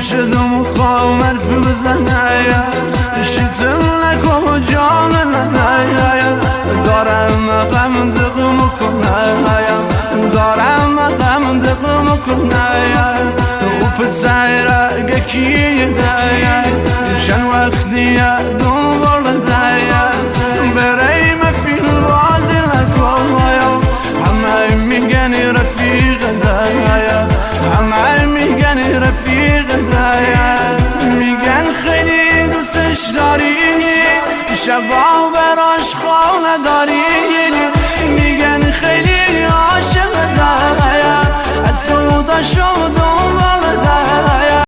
شدم خوام الف بزنایا شتم لکو جان لنایا دارم غم دقم کنایا دارم غم دقم کنایا و پسایرا گکی دایا شن وقتی دوبار دایا برای مفی الوازی لکویا همه میگنی رفیق دایا همه میگنی رفیق دایا میگن خیلی دوستش داری شبا براش خانه داری میگن خیلی عاشق دایا از سودا شد